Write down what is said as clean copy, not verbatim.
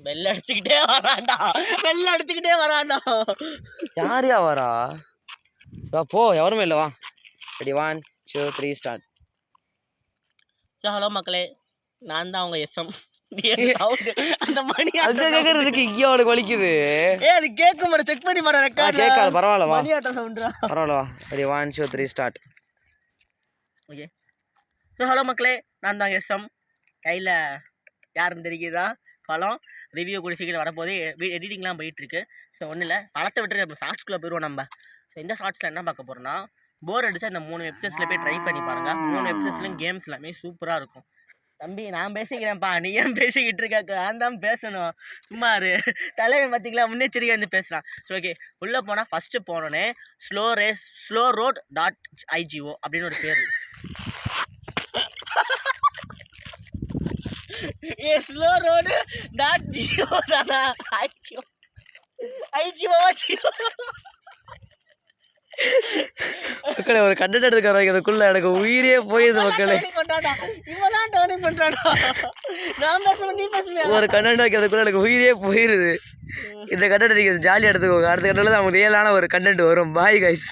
Bell அடிச்சுக்கிட்டே வரான்டா. யாரையா வரா? போ, எவருமே இல்லை. வா. Ready, 1 2 3 start. ஹலோ மக்களே, நான் தான் அவங்க எஸ்எம். அந்த மணி கேட்கறதுக்கு இங்கே அவனுக்கு வலிக்குது. அது கேட்க மாட்டேன், செக் பண்ணி பாரு. கேட்காது, பரவாயில்ல. வா, பரவாயில்ல. வா. Ready, 1 2 3 start. ஓகே. ஹலோ மக்களே, நான் தான் எஸ்எம். கையில் யாருன்னு தெரியுதா? பழம் ரிவ்யூ கூட சீக்கிரம் வரப்போதே. எடிட்டிங்லாம் போயிட்டுருக்கு. ஸோ ஒன்றும் இல்லை, பழத்தை விட்டுருக்கு. நம்ம ஷார்ட்ஸ்குள்ளே போயிடுவோம் நம்ம. ஸோ இந்த ஷார்ட்ஸில் என்ன பார்க்க போகிறோன்னா, போர் அடிச்சா இந்த 3 வெப்சைட்ஸில் போய் ட்ரை பண்ணி பாருங்கள். 3 வெப்சைட்ஸ்லையும் கேம்ஸ் எல்லாமே சூப்பராக இருக்கும். தம்பி நான் பேசிக்கிறேன்ப்பா, நீ ஏன் பேசிக்கிட்டு இருக்க? நான் தான் பேசணும். சும்மா தலைவன் பார்த்திங்களா, முன்னெச்சரிக்கை வந்து பேசுகிறான். ஸோ ஓகே, உள்ளே போனால் ஃபஸ்ட்டு போனோன்னே slowroad.igo அப்படின்னு ஒரு பேர். slowroad.go தானா? மக்களே, ஒரு கண்டென்ட் எடுத்துக்கிறாங்க அதுக்குள்ள. எனக்கு உயிரே போயிடுது மக்களே. ஒரு கண்டென்ட் வைக்கிறதுக்குள்ள எனக்கு உயிரே போயிடுது. இந்த கண்டென்ட் நீங்கள் ஜாலியாக எடுத்துக்கோங்க. அடுத்த கண்டென்ட்ல தான் ரியலான ஒரு கண்டென்ட் வரும். Bye guys.